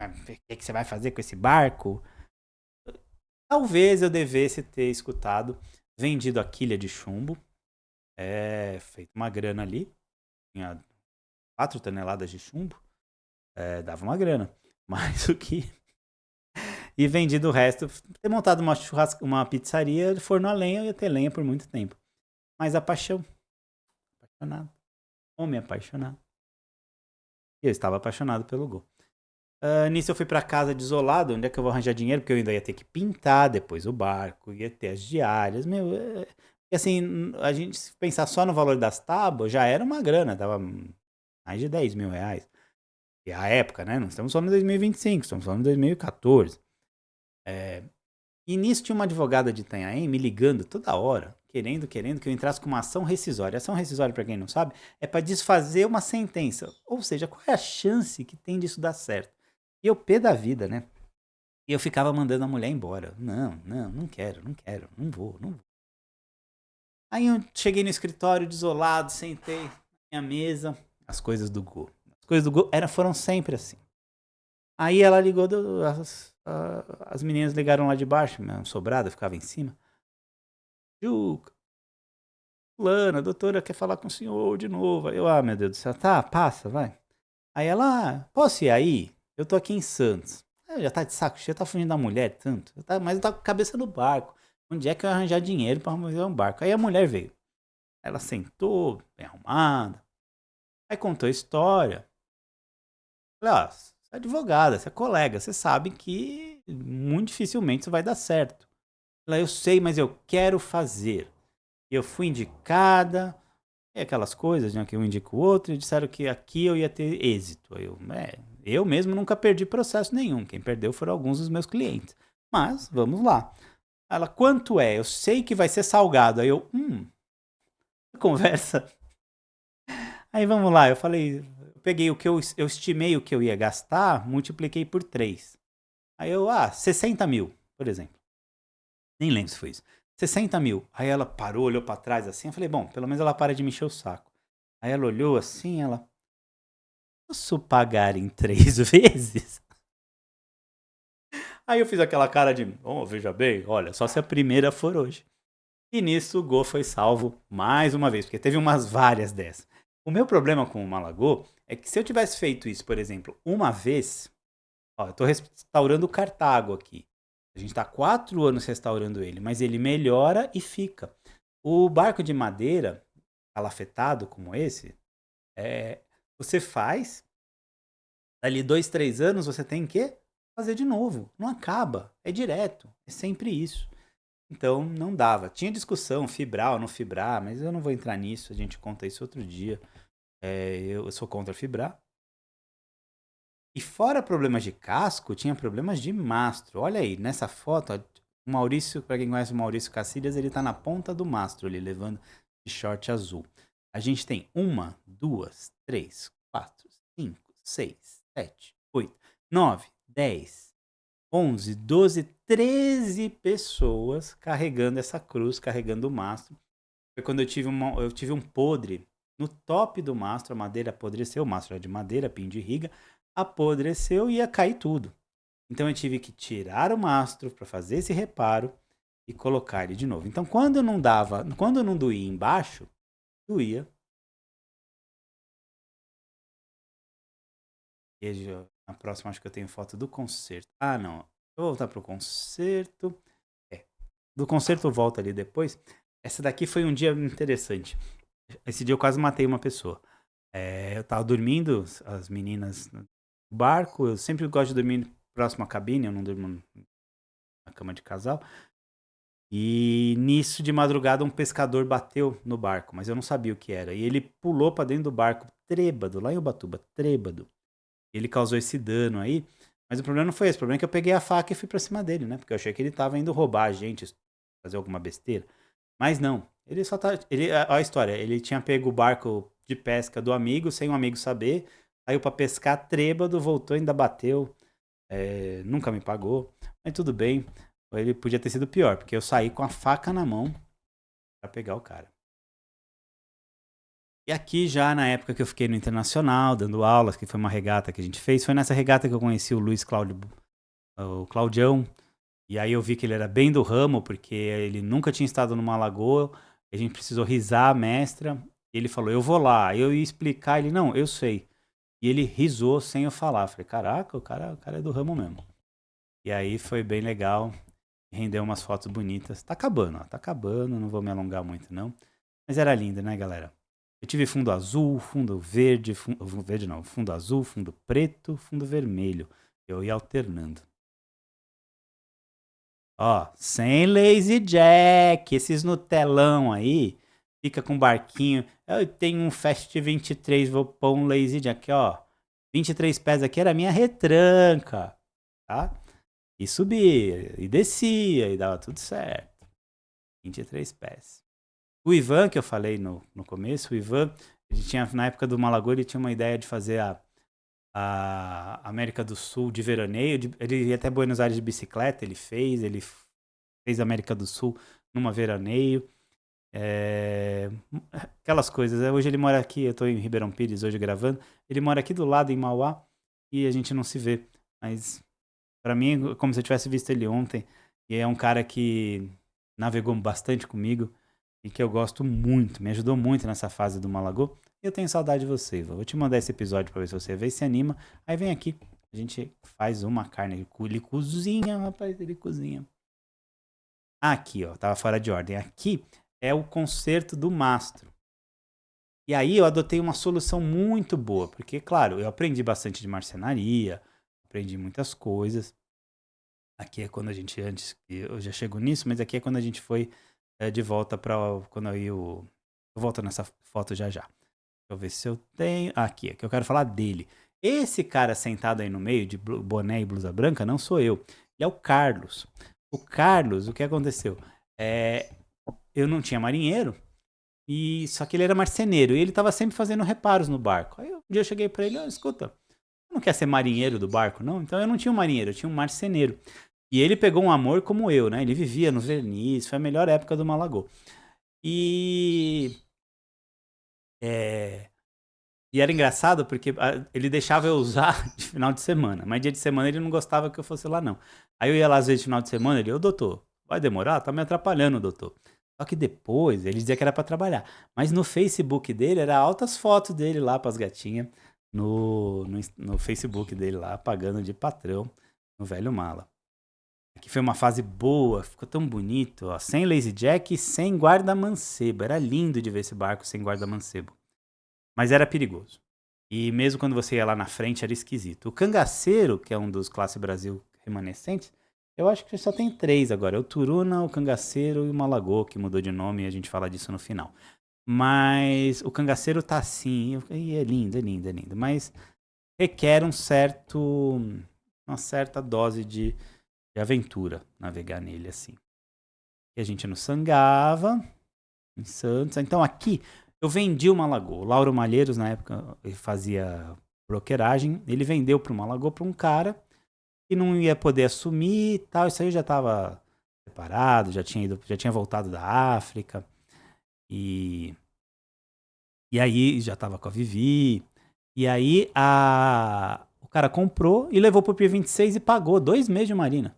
O que você vai fazer com esse barco? Talvez eu devesse ter escutado, vendido a quilha de chumbo, feito uma grana ali, tinha 4 toneladas de chumbo, dava uma grana. Mas o que... E vendido o resto, ter montado uma pizzaria, forno a lenha, eu ia ter lenha por muito tempo. Mas a paixão, apaixonado, homem apaixonado. E eu estava apaixonado pelo Gol. Nisso eu fui pra casa desolado, onde é que eu vou arranjar dinheiro? Porque eu ainda ia ter que pintar depois o barco, ia ter as diárias, meu... E assim, a gente se pensar só no valor das tábuas, já era uma grana, tava mais de 10 mil reais. E a época, né? Não estamos falando de 2025, estamos falando de 2014. E nisso tinha uma advogada de Itanhaém me ligando toda hora, querendo que eu entrasse com uma ação rescisória. Ação rescisória, pra quem não sabe, é pra desfazer uma sentença. Ou seja, qual é a chance que tem disso dar certo? E eu, pé da vida, né? E eu ficava mandando a mulher embora. Não quero, não vou. Aí eu cheguei no escritório desolado, sentei na minha mesa, as coisas do Go. As coisas do Go foram sempre assim. Aí ela ligou, as meninas ligaram lá de baixo, minha sobrada ficava em cima. Juca, fulana, a doutora quer falar com o senhor de novo. Aí eu, meu Deus do céu, tá, passa, vai. Aí ela, posso ir aí? Eu tô aqui em Santos. Já tá de saco cheio, tá fugindo da mulher tanto. Mas eu tô com a cabeça no barco. Onde é que eu ia arranjar dinheiro pra arranjar um barco? Aí a mulher veio. Ela sentou, bem arrumada. Aí contou a história. Falei, você é advogada, você é colega, você sabe que muito dificilmente isso vai dar certo. Ela, eu sei, mas eu quero fazer. Eu fui indicada, e aquelas coisas, né, que um indica o outro, e disseram que aqui eu ia ter êxito. Eu mesmo nunca perdi processo nenhum. Quem perdeu foram alguns dos meus clientes. Mas, vamos lá. Ela, quanto é? Eu sei que vai ser salgado. Aí eu, conversa. Aí vamos lá, eu falei, eu peguei o que eu estimei o que eu ia gastar, multipliquei por 3. Aí eu, 60 mil, por exemplo. Nem lembro se foi isso. 60 mil. Aí ela parou, olhou pra trás assim. Eu falei, bom, pelo menos ela para de me encher o saco. Aí ela olhou assim, ela, posso pagar em 3 vezes? Aí eu fiz aquela cara de, veja bem, olha, só se a primeira for hoje. E nisso o Go foi salvo mais uma vez, porque teve umas várias dessas. O meu problema com o Malagô é que se eu tivesse feito isso, por exemplo, uma vez, eu tô restaurando o Cartago aqui. A gente tá 4 anos restaurando ele, mas ele melhora e fica. O barco de madeira, calafetado como esse, você faz, dali 2, 3 anos você tem que fazer de novo. Não acaba, é direto, é sempre isso. Então não dava. Tinha discussão, fibrar ou não fibrar, mas eu não vou entrar nisso, a gente conta isso outro dia. Eu sou contra fibrar. E fora problemas de casco, tinha problemas de mastro. Olha aí, nessa foto, o Maurício, para quem conhece o Maurício Cacilhas, ele tá na ponta do mastro, ele levando de short azul. A gente tem 1, 2, 3, 4, 5, 6, 7, 8, 9, 10, 11, 12, 13 pessoas carregando essa cruz, carregando o mastro. Foi quando eu tive um podre no top do mastro, a madeira apodreceu, o mastro era de madeira, pinho de riga, apodreceu e ia cair tudo. Então eu tive que tirar o mastro para fazer esse reparo e colocar ele de novo. Então quando não doía embaixo, doía. E na próxima acho que eu tenho foto do concerto. Não. Eu vou voltar pro concerto. Do concerto eu volto ali depois. Essa daqui foi um dia interessante. Esse dia eu quase matei uma pessoa. Eu tava dormindo, as meninas no barco. Eu sempre gosto de dormir próximo à cabine, eu não durmo na cama de casal. E nisso, de madrugada, um pescador bateu no barco, mas eu não sabia o que era. E ele pulou pra dentro do barco, trêbado, lá em Ubatuba, trêbado. Ele causou esse dano aí. Mas o problema não foi esse. O problema é que eu peguei a faca e fui pra cima dele, né? Porque eu achei que ele tava indo roubar a gente, fazer alguma besteira. Mas não. Ele só tá. Olha a história. Ele tinha pego o barco de pesca do amigo, sem o amigo saber. Saiu pra pescar, trêbado, voltou, ainda bateu. Nunca me pagou. Mas tudo bem. Ele podia ter sido pior, porque eu saí com a faca na mão pra pegar o cara. E aqui já na época que eu fiquei no Internacional, dando aulas, que foi uma regata que a gente fez, foi nessa regata que eu conheci o Luiz Cláudio, o Claudião, e aí eu vi que ele era bem do ramo, porque ele nunca tinha estado numa lagoa, a gente precisou risar a mestra, e ele falou, eu vou lá, eu ia explicar, ele, não, eu sei. E ele risou sem eu falar, falei, caraca, o cara é do ramo mesmo. E aí foi bem legal, rendeu umas fotos bonitas, tá acabando, ó, tá acabando, não vou me alongar muito não, mas era lindo, né, galera? Eu tive fundo azul, fundo verde, verde não, fundo azul, fundo preto, fundo vermelho. Eu ia alternando. Ó, sem lazy jack, esses Nutelão aí, fica com barquinho. Eu tenho um Fast 23, vou pôr um lazy jack, ó. 23 pés aqui era a minha retranca, tá? E subia, e descia, e dava tudo certo. 23 pés. O Ivan, que eu falei no começo, o Ivan, ele tinha, na época do Malagoa, ele tinha uma ideia de fazer a América do Sul de veraneio. Ele ia até Buenos Aires de bicicleta, ele fez a América do Sul numa veraneio. É, aquelas coisas. Hoje ele mora aqui, eu estou em Ribeirão Pires hoje gravando. Ele mora aqui do lado, em Mauá, e a gente não se vê. Mas para mim, é como se eu tivesse visto ele ontem. E é um cara que navegou bastante comigo e que eu gosto muito, me ajudou muito nessa fase do Malagô. E eu tenho saudade de você, Ivan. Vou te mandar esse episódio pra ver se você vê e se anima. Aí vem aqui, a gente faz uma carne. Ele cozinha, rapaz, ele cozinha. Aqui, ó, tava fora de ordem. Aqui é o concerto do mastro. E aí eu adotei uma solução muito boa, porque, claro, eu aprendi bastante de marcenaria, aprendi muitas coisas. Aqui é quando a gente, antes, eu já chego nisso, mas aqui é quando a gente foi de volta para quando eu volto nessa foto já já. Deixa eu ver se eu tenho. Aqui, é que eu quero falar dele. Esse cara sentado aí no meio, de boné e blusa branca, não sou eu. Ele é o Carlos. O Carlos, o que aconteceu? É, eu não tinha marinheiro, e só que ele era marceneiro, e ele estava sempre fazendo reparos no barco. Aí um dia eu cheguei para ele, oh, escuta, não quer ser marinheiro do barco, não? Então eu não tinha um marinheiro, eu tinha um marceneiro. E ele pegou um amor como eu, né? Ele vivia nos verniz, foi a melhor época do Malagô. E. É, e era engraçado porque ele deixava eu usar de final de semana, mas dia de semana ele não gostava que eu fosse lá, não. Aí eu ia lá às vezes de final de semana, ele, ô doutor, vai demorar? Tá me atrapalhando, doutor. Só que depois ele dizia que era pra trabalhar. Mas no Facebook dele era altas fotos dele lá pras gatinhas, no Facebook dele lá, pagando de patrão, no velho mala. Que foi uma fase boa, ficou tão bonito, ó, sem lazy jack e sem guarda-mancebo. Era lindo de ver esse barco sem guarda-mancebo. Mas era perigoso. E mesmo quando você ia lá na frente, era esquisito. O Cangaceiro, que é um dos Classe Brasil remanescentes, eu acho que só tem três agora. É o Turuna, o Cangaceiro e o Malagô, que mudou de nome e a gente fala disso no final. Mas o Cangaceiro tá assim, e é lindo, é lindo, é lindo. Mas requer uma certa dose de aventura navegar nele assim. E a gente no Sangava, em Santos. Então aqui eu vendi uma lagoa. O Lauro Malheiros, na época, ele fazia brokeragem. Ele vendeu para uma lagoa para um cara que não ia poder assumir e tal. Isso aí já estava preparado, já tinha voltado da África. E, e aí já estava com a Vivi. E aí o cara comprou e levou pro Pier 26 e pagou 2 meses de marina.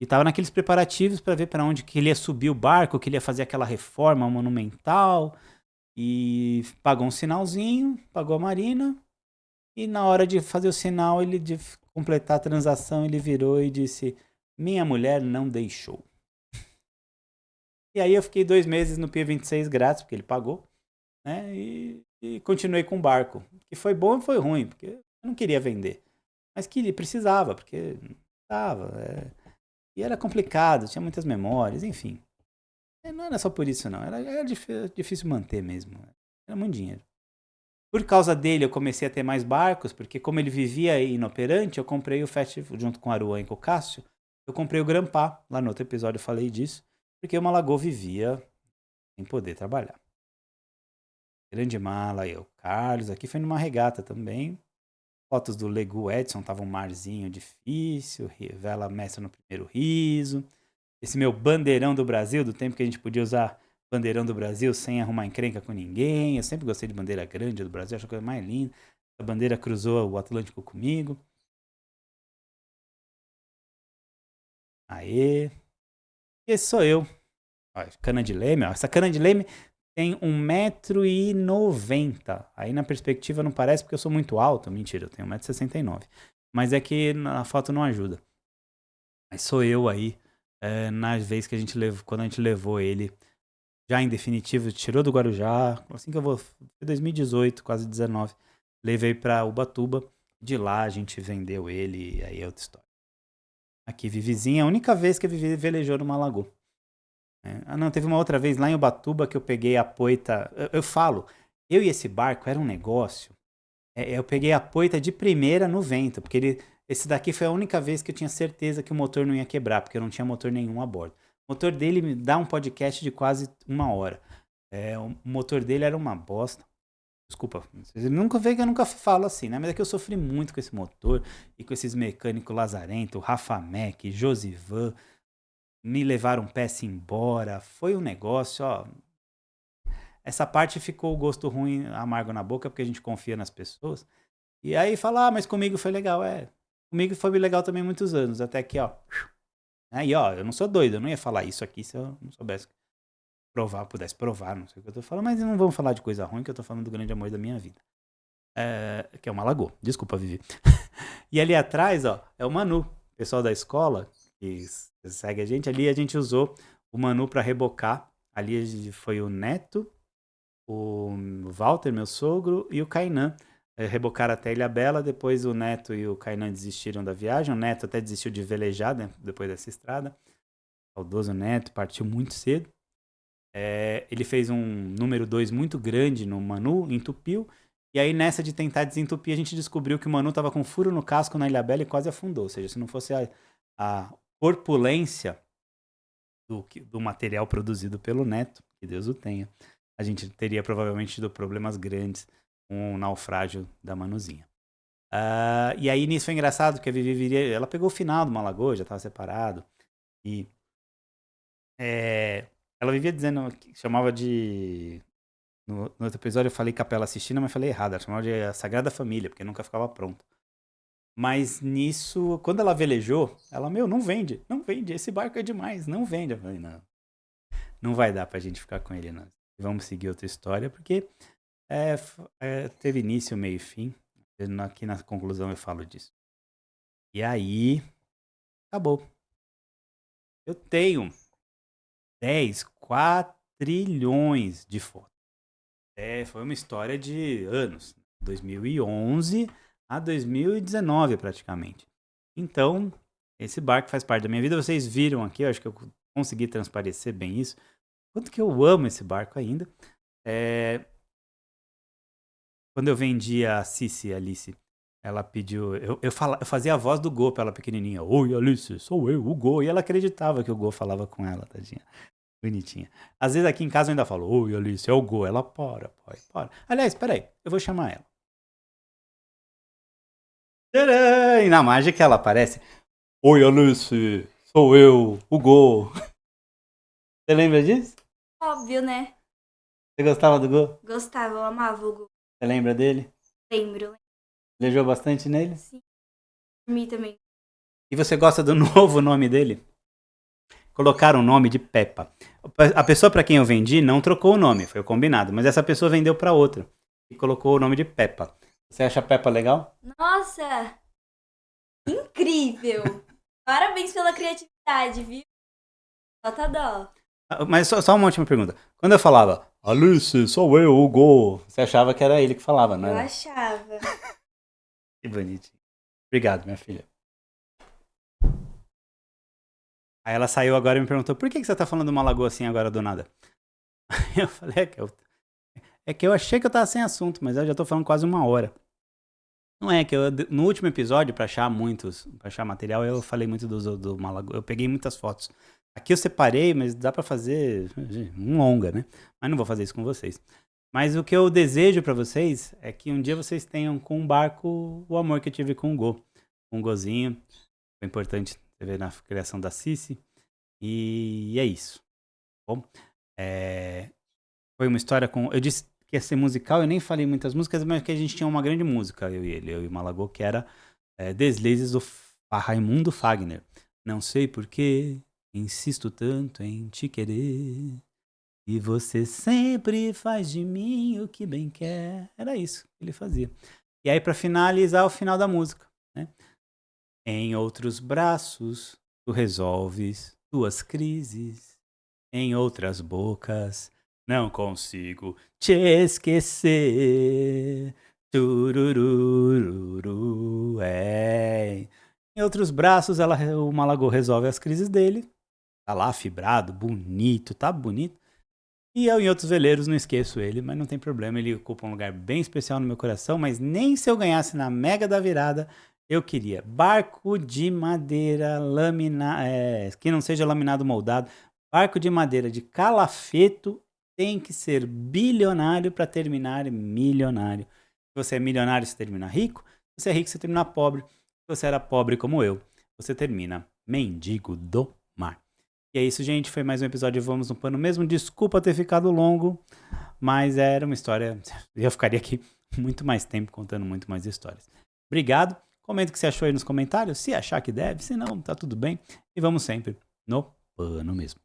E tava naqueles preparativos para ver para onde que ele ia subir o barco, que ele ia fazer aquela reforma monumental. E pagou um sinalzinho, pagou a marina. E na hora de fazer o sinal, de completar a transação, ele virou e disse: Minha mulher não deixou. E aí eu fiquei 2 meses no Pier 26 grátis, porque ele pagou, né? E continuei com o barco. Que foi bom e foi ruim, porque eu não queria vender. Mas que ele precisava, porque estava. E era complicado, tinha muitas memórias, enfim. Não era só por isso, não. Era difícil manter mesmo. Era muito dinheiro. Por causa dele, eu comecei a ter mais barcos, porque como ele vivia inoperante, eu comprei o Fast, junto com o Aruan e com o Cássio, eu comprei o Grampá. Lá no outro episódio eu falei disso, porque o Malagô vivia sem poder trabalhar. Grande mala, eu, Carlos, aqui foi numa regata também. Fotos do Legu Edson, tava um marzinho difícil, vela mestra no primeiro riso. Esse meu bandeirão do Brasil, do tempo que a gente podia usar bandeirão do Brasil sem arrumar encrenca com ninguém. Eu sempre gostei de bandeira grande do Brasil, acho a coisa mais linda. A bandeira cruzou o Atlântico comigo. Aê. Esse sou eu. Ó, cana de leme, ó. Essa cana de leme tem 1,90 m. Aí na perspectiva não parece porque eu sou muito alto. Mentira, eu tenho 1,69 m. Mas é que na foto não ajuda. Mas sou eu aí, na vez que a gente levou, quando a gente levou ele, já em definitivo, tirou do Guarujá, assim que eu vou, foi 2018, quase 19, levei pra Ubatuba, de lá a gente vendeu ele, e aí é outra história. Aqui, Vivizinha, a única vez que a Vivi velejou numa lagoa. Ah, não, teve uma outra vez lá em Ubatuba que eu peguei a poita, eu falo, eu e esse barco era um negócio, eu peguei a poita de primeira no vento, porque esse daqui foi a única vez que eu tinha certeza que o motor não ia quebrar, porque eu não tinha motor nenhum a bordo. O motor dele me dá um podcast de quase 1 hora. O motor dele era uma bosta. Desculpa, vocês nunca veem que eu nunca falo assim, né? Mas é que eu sofri muito com esse motor e com esses mecânicos lazarento, Rafa Mac, Josivan, me levaram peça embora. Foi um negócio, ó. Essa parte ficou o gosto ruim, amargo na boca, porque a gente confia nas pessoas. E aí fala, mas comigo foi legal. Comigo foi legal também muitos anos, até que, ó. Aí, ó, eu não sou doido, eu não ia falar isso aqui se eu não soubesse provar, pudesse provar, não sei o que eu tô falando, mas não vamos falar de coisa ruim, que eu tô falando do grande amor da minha vida. Que é uma lagoa. Desculpa, Vivi. E ali atrás, ó, é o Manu, pessoal da escola, que segue a gente usou o Manu pra rebocar. Ali foi o Neto, o Walter, meu sogro, e o Kainan. Rebocaram até Ilha Bela, depois o Neto e o Kainan desistiram da viagem. O Neto até desistiu de velejar, né, depois dessa estrada. O saudoso Neto partiu muito cedo. Ele fez um número 2 muito grande no Manu, entupiu. E aí nessa de tentar desentupir, a gente descobriu que o Manu estava com furo no casco na Ilha Bela e quase afundou. Ou seja, se não fosse a corpulência do material produzido pelo Neto, que Deus o tenha, a gente teria provavelmente tido problemas grandes com o naufrágio da Manuzinha. E aí nisso foi engraçado, porque a Vivi viria, ela pegou o final do Malagoa, já estava separado, e ela vivia dizendo, chamava de... No outro episódio eu falei Capela Sistina, mas falei errado, ela chamava de a Sagrada Família, porque nunca ficava pronto. Mas nisso, quando ela velejou, ela, não vende, esse barco é demais, não vende. Eu falei, não vai dar pra gente ficar com ele, não. Vamos seguir outra história, porque teve início, meio e fim. Aqui na conclusão eu falo disso. E aí, acabou. Eu tenho 10 quatrilhões de fotos. Foi uma história de anos. 2011 a 2019, praticamente. Então, esse barco faz parte da minha vida. Vocês viram aqui, eu acho que eu consegui transparecer bem isso. Quanto que eu amo esse barco ainda. Quando eu vendi a Cici, Alice, ela pediu... Eu fazia a voz do Go pra ela pequenininha. Oi, Alice, sou eu, o Go. E ela acreditava que o Go falava com ela, tadinha. Bonitinha. Às vezes aqui em casa eu ainda falo, oi, Alice, é o Go. Ela, para, pai, para. Aliás, peraí, eu vou chamar ela. Tcharam! E na mágica ela aparece. Oi, Alice, sou eu, o Go. Você lembra disso? Óbvio, né? Você gostava do Go? Gostava, eu amava o Gu. Você lembra dele? Lembro. Lejou bastante nele? Sim, dormi também. E você gosta do novo nome dele? Colocaram o nome de Peppa. A pessoa para quem eu vendi não trocou o nome, foi o combinado, mas essa pessoa vendeu para outra e colocou o nome de Peppa. Você acha Peppa legal? Nossa! Incrível! Parabéns pela criatividade, viu? Nota dó. Mas só uma última pergunta. Quando eu falava, Alice, sou eu, o Go, você achava que era ele que falava, não Eu era? achava. Que bonitinho. Obrigado, minha filha. Aí ela saiu agora e me perguntou, por que você tá falando uma lagoa assim agora do nada? Aí eu falei, é que eu achei que eu tava sem assunto, mas eu já tô falando quase 1 hora. Não é que no último episódio, pra achar material, eu falei muito do Malagoa. Eu peguei muitas fotos. Aqui eu separei, mas dá pra fazer um longa, né? Mas não vou fazer isso com vocês. Mas o que eu desejo pra vocês é que um dia vocês tenham com o barco o amor que eu tive com o Go. Com o Gozinho. Foi importante você ver na criação da Cici. E é isso. Bom, Foi uma história com... Eu disse que ia ser musical, eu nem falei muitas músicas, mas que a gente tinha uma grande música, eu e o Malagô, que era Deslizes do Raimundo Fagner. Não sei porquê, insisto tanto em te querer, e você sempre faz de mim o que bem quer. Era isso que ele fazia. E aí, pra finalizar, o final da música, né? Em outros braços, tu resolves tuas crises. Em outras bocas, não consigo te esquecer. Tururururu, Em outros braços, o Malagô resolve as crises dele. Tá lá, fibrado, bonito, tá bonito. E eu, em outros veleiros, não esqueço ele, mas não tem problema, ele ocupa um lugar bem especial no meu coração, mas nem se eu ganhasse na Mega da Virada, eu queria barco de madeira que não seja laminado moldado, barco de madeira de calafeto, tem que ser bilionário para terminar milionário. Se você é milionário, você termina rico, se você é rico, você termina pobre. Se você era pobre como eu, você termina mendigo do mar. E é isso, gente. Foi mais um episódio de Vamos no Pano mesmo. Desculpa ter ficado longo, mas era uma história... Eu ficaria aqui muito mais tempo contando muito mais histórias. Obrigado. Comenta o que você achou aí nos comentários. Se achar que deve, se não, tá tudo bem. E vamos sempre no pano mesmo.